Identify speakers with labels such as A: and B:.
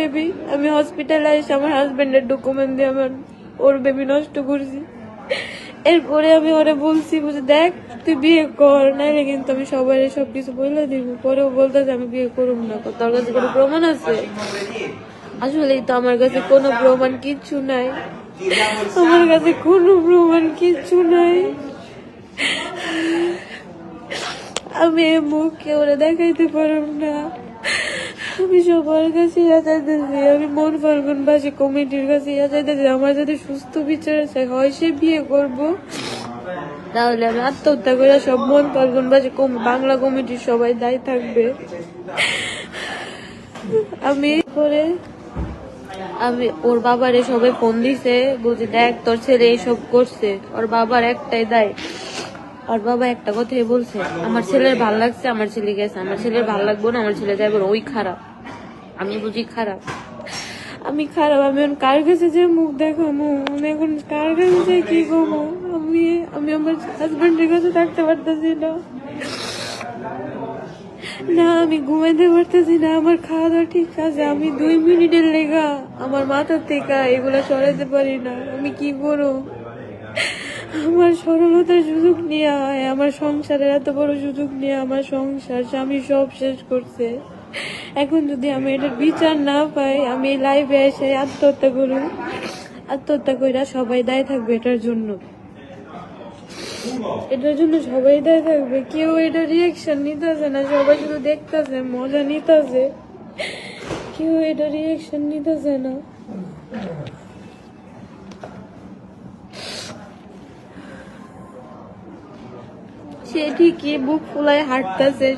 A: Baby আমি হসপিটালে এসে আমার হাজবেন্ডের ডকুমেন্ট দিয়ে আমার ওর বেবি নষ্ট করছি। এরপরে আমি ওরা বলছি বুঝে দেখ তুই বিয়ে কর, নাইলে কিন্তু আমি সবাই সবকিছু বলে দিব। পরেও বলতেছে আমি বিয়ে করব না। তোর কাছে কোনো প্রমাণ আছে? আসলেই তো আমার কাছে কোনো প্রমাণ কিচ্ছু নাই, আমার কাছে কোনো প্রমাণ কিচ্ছু নাই। আমি মুখে ওরা দেখাইতে পারব না। আমি সবার কাছে চাইতেছি, আমি মন ফাল্গুনবাসী কমিটির কাছে চাইতেছি আমার যদি সুস্থ বিচার হয় সে বিয়ে করব, তাহলে আমি আত্মহত্যা করে সব মন ফাল্গুনবাসী বাংলা কমিটির সবাই দায়ী থাকবে। আমি পরে আমি ওর বাবারে সবাই ফোন দিছে, বলছি দেখ তোর ছেলে এইসব করছে। ওর বাবার একটাই দায়, ওর বাবা একটা কথাই বলছে আমার ছেলের ভাল লাগছে, আমার ছেলে গেছে, আমার ছেলের ভাল লাগবো না, আমার ছেলে যাইব ওই খারাপ। আমি বুঝি খারাপ, আমি খারাপ। আমি এখন কার কাছে যে মুখ দেখাবো, আমি এখন কার কাছে যে কি করবো? আমি আমি আমার হাজবেন্ডের কাছে থাকতে পারতেছি না, না আমি ঘুমাইতে পারতেছি না। আমার খাওয়া দাওয়া ঠিক আছে, আমি 2 মিনিটের লেগা আমার মাথার থেকে এগুলা সরাইতে পারি না। আমি কি করব? আমার সরলতার সুযোগ নিয়ে আমার সংসারের এত বড় সুযোগ নিয়ে আমার সংসার স্বামী সব শেষ করছে। এখন যদি আমি এটার বিচার না পাই, আমি এই লাইভে এসে আত্মহত্যা করব, আত্মহত্যা কইরা সবাই দায়ী থাকবে এটার জন্য। এটার জন্য সবাই দায়ী থাকবে, কেউ এটা রিয়াকশন নিতেছে না, সবাই শুধু দেখতেছে, মজা নিতেছে, কেউ এটা রিয়াকশন নিতেছে না। সে ঠিকই বুক ফুলায় হাঁটতেছে,